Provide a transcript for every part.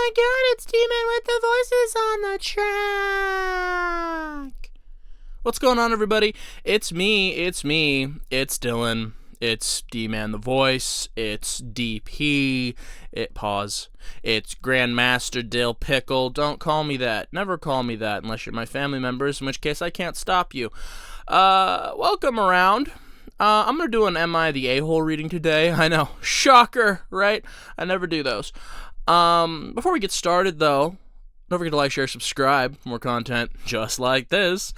my god, it's Demon with the voices on the track. What's going on, everybody? It's me, it's Dylan, it's D-Man the voice, it's DP, it's Grandmaster Dill Pickle. Don't call me that, never call me that unless you're my family members, in which case I can't stop you. Welcome around. I'm going to do an Am I the A-hole reading today. I know, shocker, right? I never do those. Before we get started, though, don't forget to like, share, subscribe for more content just like this.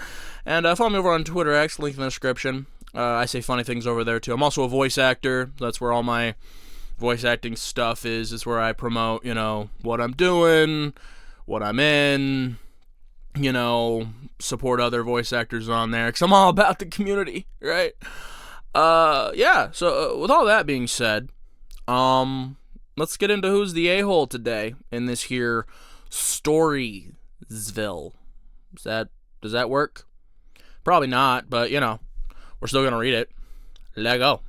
And follow me over on Twitter X, link in the description. I say funny things over there, too. I'm also a voice actor. That's where all my voice acting stuff is. It's where I promote, what I'm doing, what I'm in, support other voice actors on there. Because I'm all about the community, right? So with all that being said, let's get into who's the a-hole today in this here Storysville. Does that work? Probably not, but we're still gonna read it. Let go.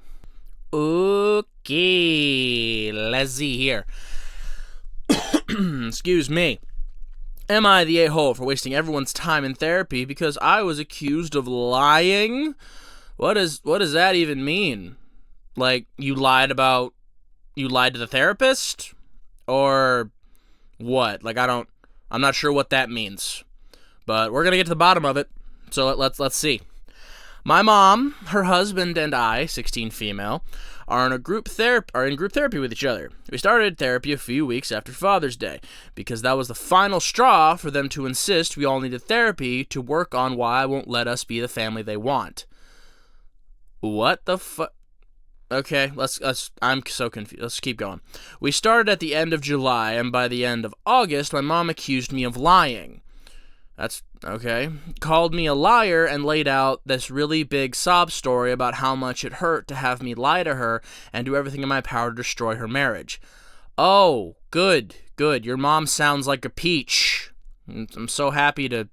Okay, let's see here. Excuse me. Am I the a-hole for wasting everyone's time in therapy because I was accused of lying? What does that even mean? Like, you lied to the therapist? Or what? Like, I'm not sure what that means. But we're going to get to the bottom of it. So let's see. My mom, her husband, and I, 16 female, are in group therapy with each other. We started therapy a few weeks after Father's Day because that was the final straw for them to insist we all needed therapy to work on why I won't let us be the family they want. What the fuck? Okay, I'm so confused. Let's keep going. We started at the end of July, and by the end of August, my mom accused me of lying. That's okay. Called me a liar and laid out this really big sob story about how much it hurt to have me lie to her and do everything in my power to destroy her marriage. Oh, good. Your mom sounds like a peach. I'm so happy to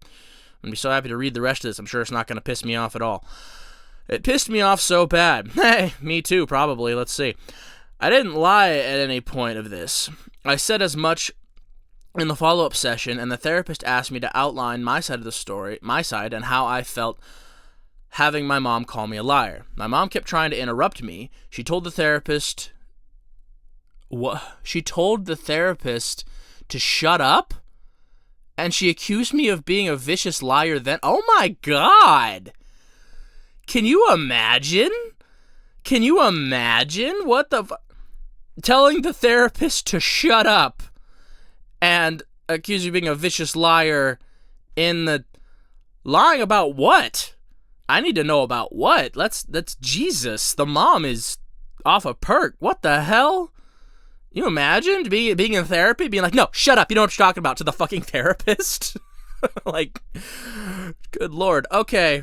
read the rest of this. I'm sure it's not going to piss me off at all. It pissed me off so bad. Hey, me too, probably. Let's see. I didn't lie at any point of this. I said as much in the follow-up session, and the therapist asked me to outline my side of the story, and how I felt having my mom call me a liar. My mom kept trying to interrupt me. She told the therapist to shut up? And she accused me of being a vicious liar then. Oh my God! Can you imagine? What the telling the therapist to shut up and accuse you of being a vicious liar lying about what? I need to know about what. That's Jesus. The mom is off a perk. What the hell? You imagine being in therapy, being like, no, shut up. You know what you're talking about, to the fucking therapist? Like, good Lord. Okay.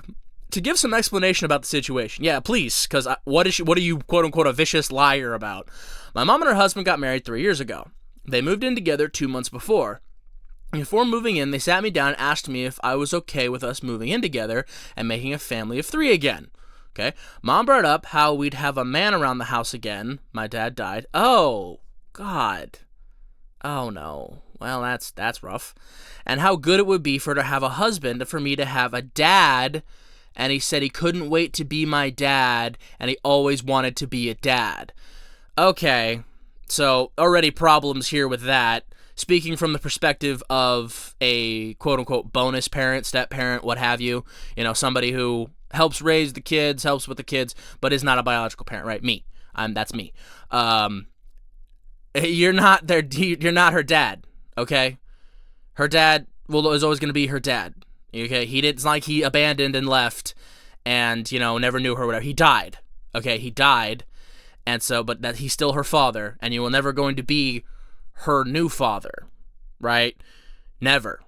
To give some explanation about the situation, yeah, please, because what are you, quote-unquote, a vicious liar about? My mom and her husband got married 3 years ago. They moved in together 2 months before. Before moving in, they sat me down and asked me if I was okay with us moving in together and making a family of 3 again. Okay? Mom brought up how we'd have a man around the house again. My dad died. Oh, God. Oh, no. Well, that's rough. And how good it would be for her to have a husband and for me to have a dad. And he said he couldn't wait to be my dad, and he always wanted to be a dad. Okay, so already problems here with that. Speaking from the perspective of a quote-unquote bonus parent, step-parent, what have you, somebody who helps raise the kids, helps with the kids, but is not a biological parent, right? Me. That's me. You're not her dad, okay? Her dad is always going to be her dad. Okay, it's not like he abandoned and left and, never knew her or whatever. He died. Okay, he died. And so, but that he's still her father, and you will never going to be her new father, right? Never.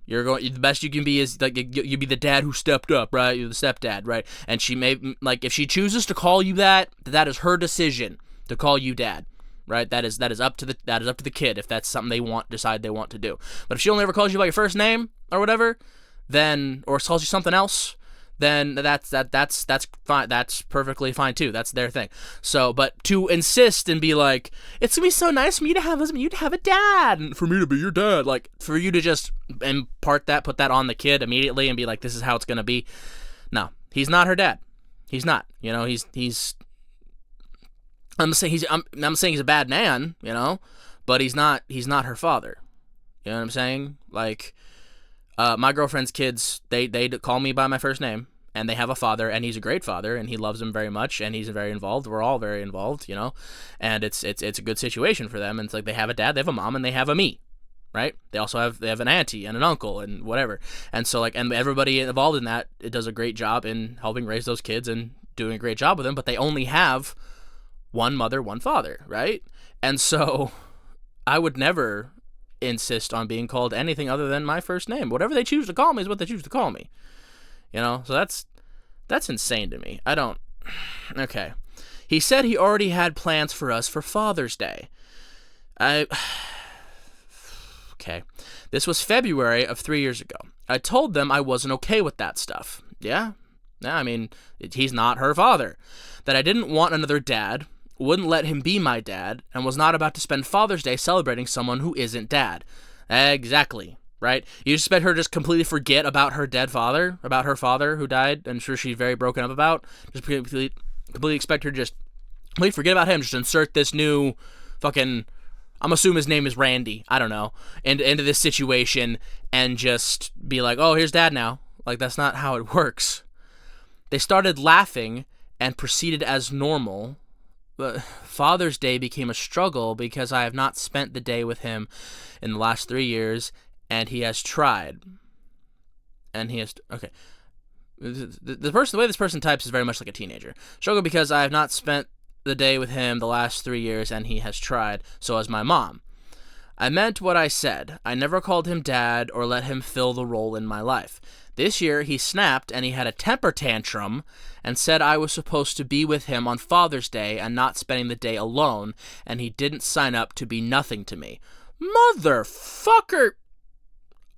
The best you can be is, like, you be the dad who stepped up, right? You're the stepdad, right? And she may, like, if she chooses to call you that is her decision to call you dad. Right, that is up to the kid if that's something they decide they want to do. But if she only ever calls you by your first name or whatever, or calls you something else, then that's fine. That's perfectly fine too. That's their thing. So, but to insist and be like, it's gonna be so nice for me to have a dad, and for me to be your dad, like for you to just put that on the kid immediately and be like, this is how it's gonna be. No, he's not her dad. He's not. You know, he's. I'm saying he's a bad man. You know, but he's not her father. You know what I'm saying? Like. My girlfriend's kids, they call me by my first name, and they have a father, and he's a great father, and he loves them very much, and he's very involved. We're all very involved, you know, and it's a good situation for them. And it's like they have a dad, they have a mom, and they have a me, right? They have an auntie and an uncle and whatever. And so and everybody involved in that, it does a great job in helping raise those kids and doing a great job with them. But they only have one mother, one father, right? And so I would never insist on being called anything other than my first name. Whatever they choose to call me is what they choose to call me. You know, so that's insane to me. I don't. Okay. He said he already had plans for us for Father's Day. Okay. This was February of 3 years ago. I told them I wasn't okay with that stuff. Yeah, I mean, he's not her father. That I didn't want another dad, wouldn't let him be my dad, and was not about to spend Father's Day celebrating someone who isn't dad. Exactly, right? You expect her to just completely forget about her dead father, about her father who died, I'm sure she's very broken up about. Just completely expect her to just completely forget about him, just insert this new fucking, I'm assuming his name is Randy, I don't know, into this situation and just be like, oh, here's dad now. Like, that's not how it works. They started laughing and proceeded as normal. But Father's Day became a struggle because I have not spent the day with him in the last 3 years, and he has tried. And he has... Okay. The way this person types is very much like a teenager. Struggle because I have not spent the day with him the last 3 years, and he has tried. So has my mom. I meant what I said. I never called him dad or let him fill the role in my life. This year, he snapped and he had a temper tantrum and said I was supposed to be with him on Father's Day and not spending the day alone, and he didn't sign up to be nothing to me. Motherfucker!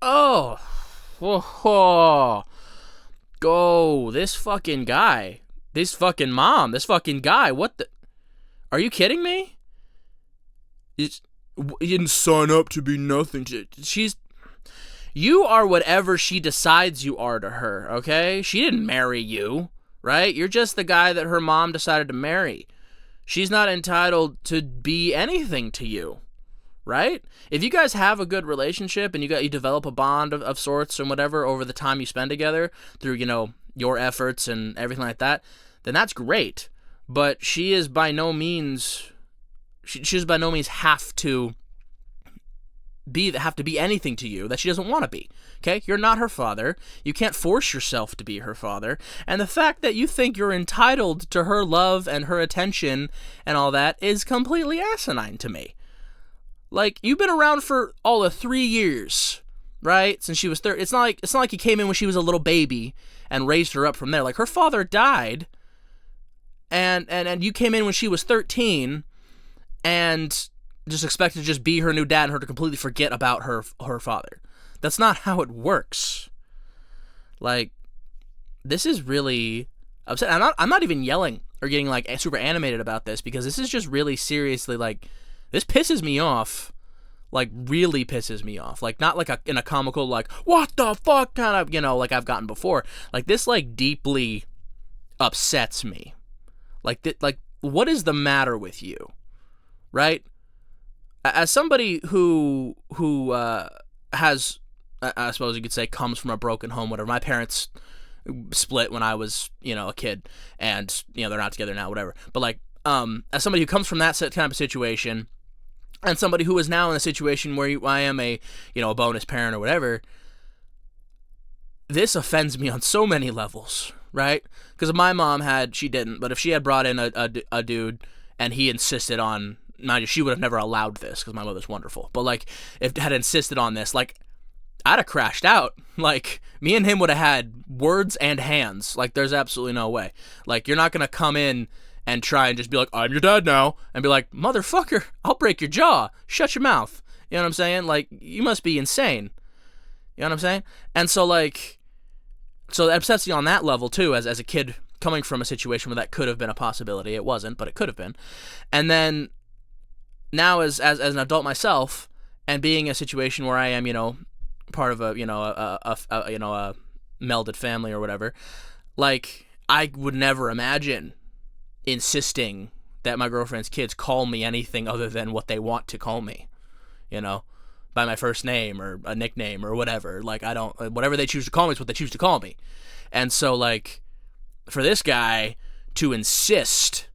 Oh. Go. This fucking guy. This fucking mom. This fucking guy. What the... Are you kidding me? You didn't sign up to be nothing to... She's... You are whatever she decides you are to her, okay? She didn't marry you, right? You're just the guy that her mom decided to marry. She's not entitled to be anything to you, right? If you guys have a good relationship and you develop a bond of sorts and whatever over the time you spend together through, you know, your efforts and everything like that, then that's great. But she is by no means... She does by no means have to be anything to you that she doesn't want to be. Okay? You're not her father. You can't force yourself to be her father. And the fact that you think you're entitled to her love and her attention and all that is completely asinine to me. Like, you've been around for all of 3 years, right? Since she was 30. It's not like you came in when she was a little baby and raised her up from there. Like, her father died and you came in when she was 13 and just expected to just be her new dad and her to completely forget about her father. That's not how it works. Like, this is really upset. I'm not even yelling or getting like super animated about this because this is just really seriously like, this pisses me off. Like, really pisses me off. Like, not like in a comical like, what the fuck kind of, you know, like I've gotten before. Like, this like deeply upsets me. Like, what is the matter with you? Right? As somebody who has, I suppose you could say, comes from a broken home, whatever. My parents split when I was, you know, a kid, and, you know, they're not together now, whatever. But, like, as somebody who comes from that kind of situation, and somebody who is now in a situation where I am a, you know, a bonus parent or whatever, this offends me on so many levels, right? Because if my mom she didn't, but if she had brought in a dude and he insisted on, mind you, she would have never allowed this because my mother's wonderful. But, like, if had insisted on this, like, I'd have crashed out. Like, me and him would have had words and hands. Like, there's absolutely no way. Like, you're not going to come in and try and just be like, I'm your dad now. And be like, motherfucker, I'll break your jaw. Shut your mouth. You know what I'm saying? Like, you must be insane. You know what I'm saying? And so, like, So that upsets you on that level too, as a kid coming from a situation where that could have been a possibility. It wasn't, but it could have been. And then now as an adult myself, and being in a situation where I am, part of a melded family or whatever, like, I would never imagine insisting that my girlfriend's kids call me anything other than what they want to call me, by my first name or a nickname or whatever. Like, whatever they choose to call me is what they choose to call me. And so, like, for this guy to insist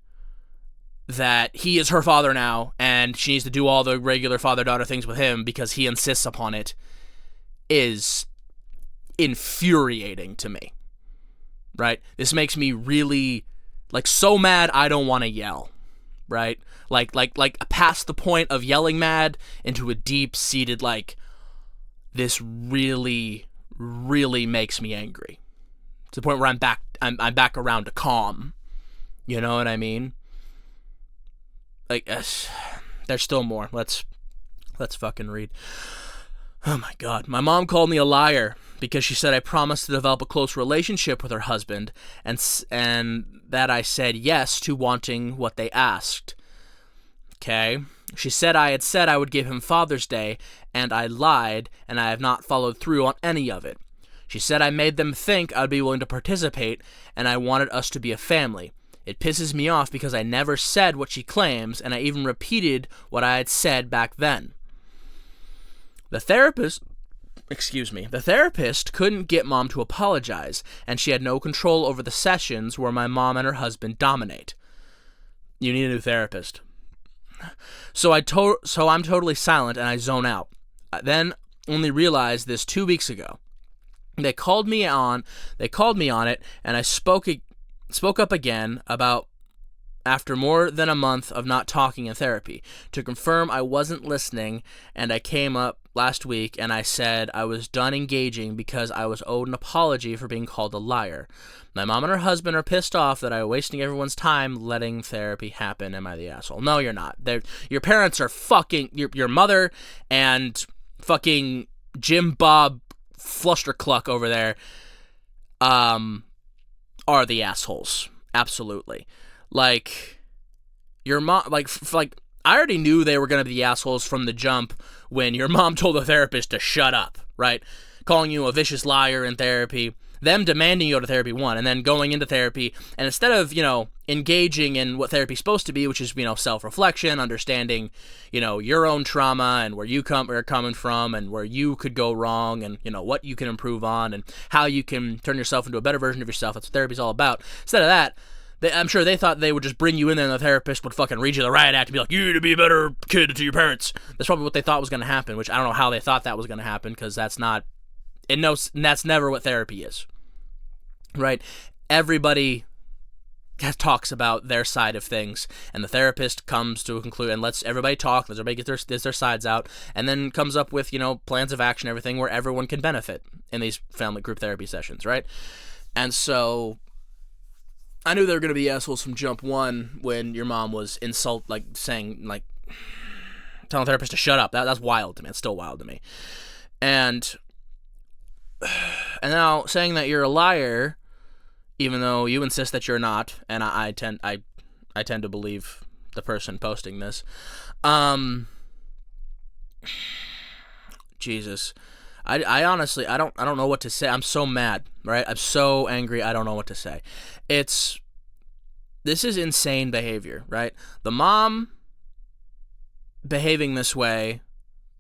that he is her father now and she needs to do all the regular father-daughter things with him because he insists upon it is infuriating to me, right? This makes me really, like, so mad I don't want to yell, right? Like past the point of yelling mad into a deep-seated, like, this really, really makes me angry. To the point where I'm back around to calm. You know what I mean? Like, there's still more. Let's fucking read. Oh my God. My mom called me a liar because she said I promised to develop a close relationship with her husband and that I said yes to wanting what they asked. Okay. She said I had said I would give him Father's Day, and I lied, and I have not followed through on any of it. She said I made them think I'd be willing to participate, and I wanted us to be a family. It pisses me off because I never said what she claims, and I even repeated what I had said back then. The therapist couldn't get Mom to apologize, and she had no control over the sessions where my mom and her husband dominate. You need a new therapist. So I'm totally silent and I zone out. I then only realized this 2 weeks ago. They called me on it, and I spoke up again about after more than a month of not talking in therapy to confirm I wasn't listening, and I came up last week and I said I was done engaging because I was owed an apology for being called a liar. My mom and her husband are pissed off that I'm wasting everyone's time letting therapy happen. Am I the asshole? No, you're not. Your parents are fucking your mother and fucking Jim Bob Flustercluck over there are the assholes. Absolutely. Like, your mom, like I already knew they were going to be the assholes from the jump when your mom told the therapist to shut up, right? Calling you a vicious liar in therapy, them demanding you go to therapy, one, and then going into therapy, and instead of, engaging in what therapy's supposed to be, which is, self-reflection, understanding, your own trauma and where you're coming from and where you could go wrong and, what you can improve on and how you can turn yourself into a better version of yourself. That's what therapy's all about. Instead of that, I'm sure they thought they would just bring you in there and the therapist would fucking read you the riot act and be like, you need to be a better kid to your parents. That's probably what they thought was going to happen, which I don't know how they thought that was going to happen, because that's never what therapy is, right? Everybody talks about their side of things, and the therapist comes to a conclusion and lets everybody talk, lets everybody get their sides out, and then comes up with, plans of action, everything where everyone can benefit in these family group therapy sessions, right? And so I knew they were going to be assholes from jump one when your mom was telling the therapist to shut up. That's wild to me. It's still wild to me. And now saying that you're a liar, even though you insist that you're not, and I tend to believe the person posting this. Jesus. I honestly, I don't know what to say. I'm so mad, right? I'm so angry. I don't know what to say. This is insane behavior, right? The mom behaving this way,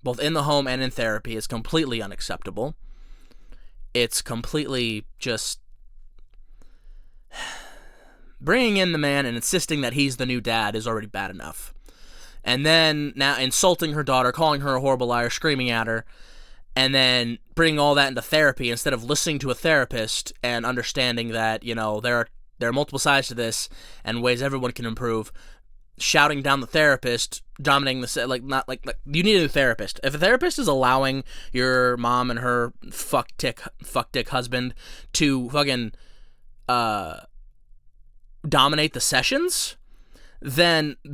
both in the home and in therapy, is completely unacceptable. It's completely just bringing in the man and insisting that he's the new dad is already bad enough. And then now insulting her daughter, calling her a horrible liar, screaming at her, and then bringing all that into therapy instead of listening to a therapist and understanding that, there are multiple sides to this and ways everyone can improve. Shouting down the therapist, dominating the you need a new therapist. If a therapist is allowing your mom and her fuck dick husband to fucking dominate the sessions, then you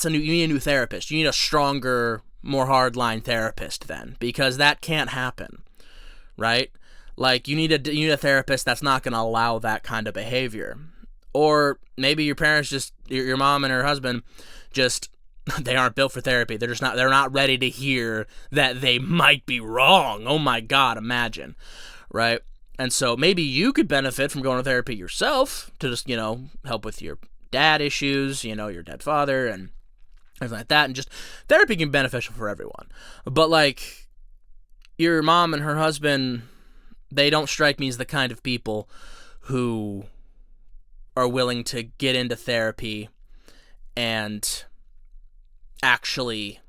need a new therapist. You need a stronger, more hardline therapist then, because that can't happen, right? Like, you need a therapist that's not going to allow that kind of behavior. Or maybe your parents just, your mom and her husband just, they aren't built for therapy. They're not ready to hear that they might be wrong. Oh my God, imagine, right? And so maybe you could benefit from going to therapy yourself to just, help with your dad issues, your dead father and everything like that. And just therapy can be beneficial for everyone. But like, your mom and her husband, they don't strike me as the kind of people who are willing to get into therapy and actually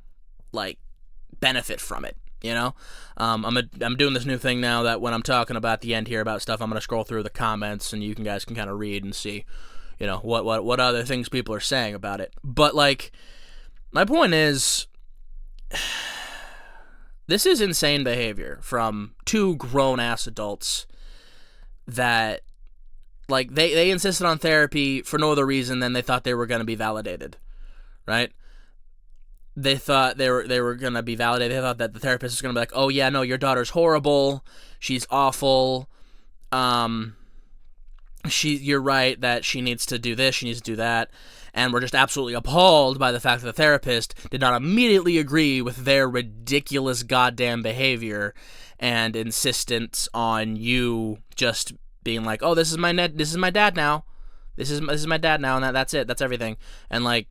like benefit from it. I'm doing this new thing now that when I'm talking about the end here about stuff, I'm gonna scroll through the comments and you guys can kind of read and see, what other things people are saying about it. But like, my point is, this is insane behavior from two grown-ass adults that, like, they insisted on therapy for no other reason than they thought they were going to be validated, right? They thought they were going to be validated. They thought that the therapist was going to be like, oh, yeah, no, your daughter's horrible. She's awful. You're right that she needs to do this, she needs to do that. And we're just absolutely appalled by the fact that the therapist did not immediately agree with their ridiculous goddamn behavior and insistence on you just being like, oh, this is my dad now. This is my dad now, and that's it. That's everything. And like,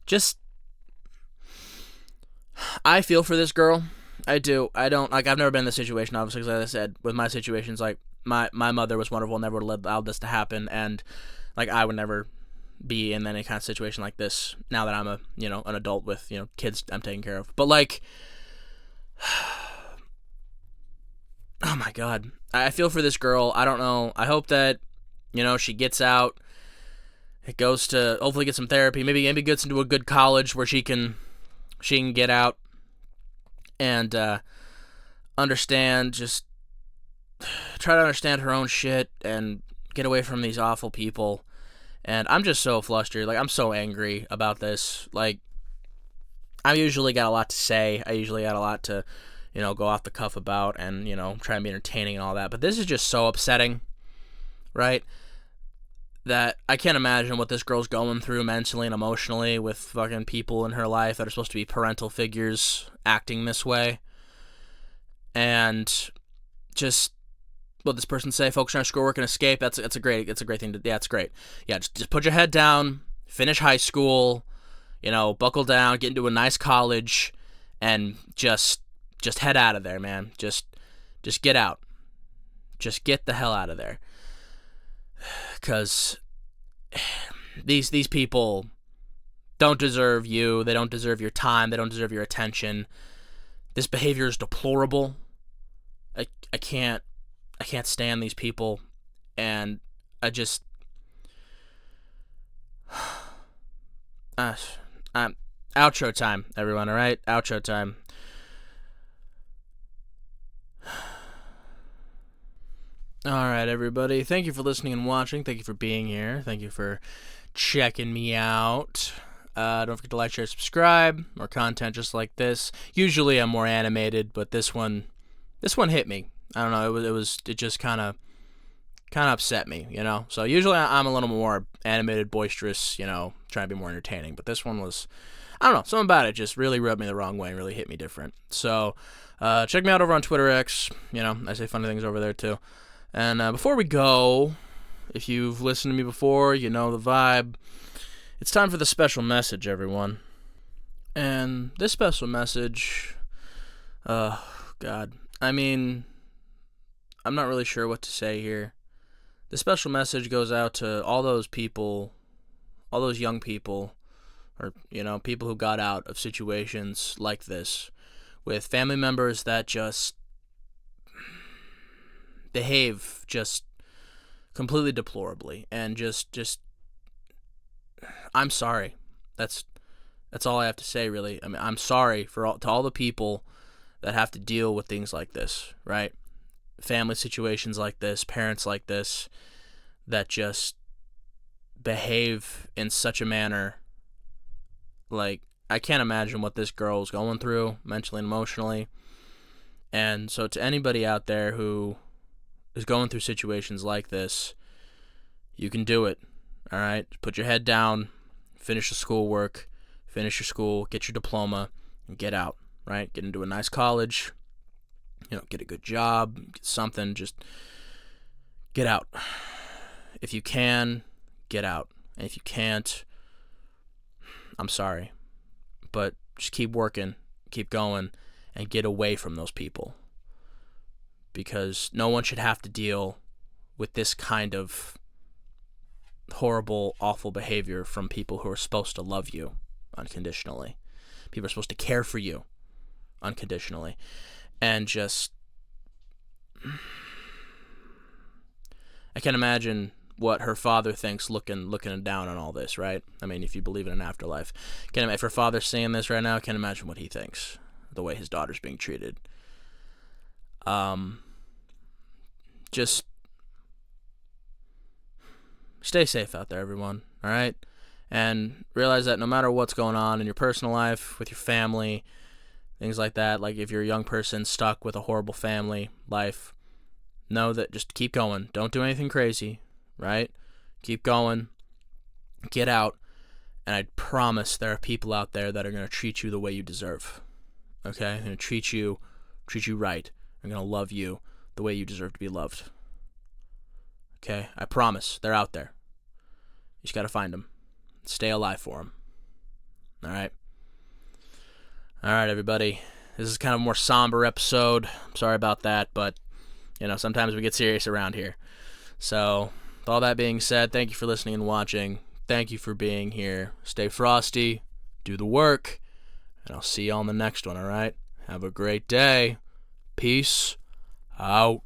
just, I feel for this girl. I do. I don't, like, I've never been in this situation, obviously, because as I said, with my situations, like, my mother was wonderful, never allowed this to happen, and, like, I would never be in any kind of situation like this now that I'm an adult with, kids I'm taking care of. But, like, oh my God. I feel for this girl. I don't know. I hope that, she gets out, it goes to, hopefully get some therapy, maybe gets into a good college where she can get out and just try to understand her own shit and get away from these awful people. And I'm just so flustered. Like, I'm so angry about this. Like, I usually got a lot to say. I usually got a lot to, go off the cuff about and, try and be entertaining and all that. But this is just so upsetting, right? That I can't imagine what this girl's going through mentally and emotionally with fucking people in her life that are supposed to be parental figures acting this way. And just what this person say, focus on your schoolwork and escape. That's a great thing to, yeah, it's great. Yeah, just put your head down, finish high school, buckle down, get into a nice college, and just head out of there, man. Just get out. Just get the hell out of there. Because these people don't deserve you. They don't deserve your time. They don't deserve your attention. This behavior is deplorable. I can't stand these people, and I just outro time, everyone. All right, outro time. All right, everybody. Thank you for listening and watching. Thank you for being here. Thank you for checking me out. Don't forget to like, share, subscribe. More content just like this. Usually I'm more animated, but this one hit me. I don't know. It just kind of upset me, So usually I'm a little more animated, boisterous, trying to be more entertaining. But this one was, I don't know, something about it just really rubbed me the wrong way and really hit me different. So check me out over on Twitter X. I say funny things over there too. And before we go, if you've listened to me before, you know the vibe. It's time for the special message, everyone. And this special message, God, I mean, I'm not really sure what to say here. The special message goes out to all those people, all those young people, or, people who got out of situations like this with family members that just behave just completely deplorably, and just I'm sorry. That's all I have to say, really. I mean, I'm sorry to all the people that have to deal with things like this, right? Family situations like this, parents like this, that just behave in such a manner. Like, I can't imagine what this girl's going through mentally and emotionally. And so to anybody out there who is going through situations like this, you can do it, all right? Put your head down, finish the schoolwork, finish your school, get your diploma, and get out, right? Get into a nice college, get a good job, get something, just get out. If you can, get out. And if you can't, I'm sorry. But just keep working, keep going, and get away from those people. Because no one should have to deal with this kind of horrible, awful behavior from people who are supposed to love you unconditionally. People are supposed to care for you unconditionally. And just, I can imagine what her father thinks looking down on all this, right? I mean, if you believe in an afterlife. If her father's seeing this right now, I can imagine what he thinks, the way his daughter's being treated. Just stay safe out there, everyone, all right? And realize that no matter what's going on in your personal life, with your family, things like that, like if you're a young person stuck with a horrible family life, know that just keep going. Don't do anything crazy, right? Keep going. Get out. And I promise there are people out there that are going to treat you the way you deserve, okay? They're going to treat you right. They're going to love you the way you deserve to be loved, okay? I promise. They're out there. You just got to find them. Stay alive for them. All right? All right, everybody. This is kind of a more somber episode. I'm sorry about that, but, sometimes we get serious around here. So, with all that being said, thank you for listening and watching. Thank you for being here. Stay frosty. Do the work. And I'll see you on the next one, all right? Have a great day. Peace out.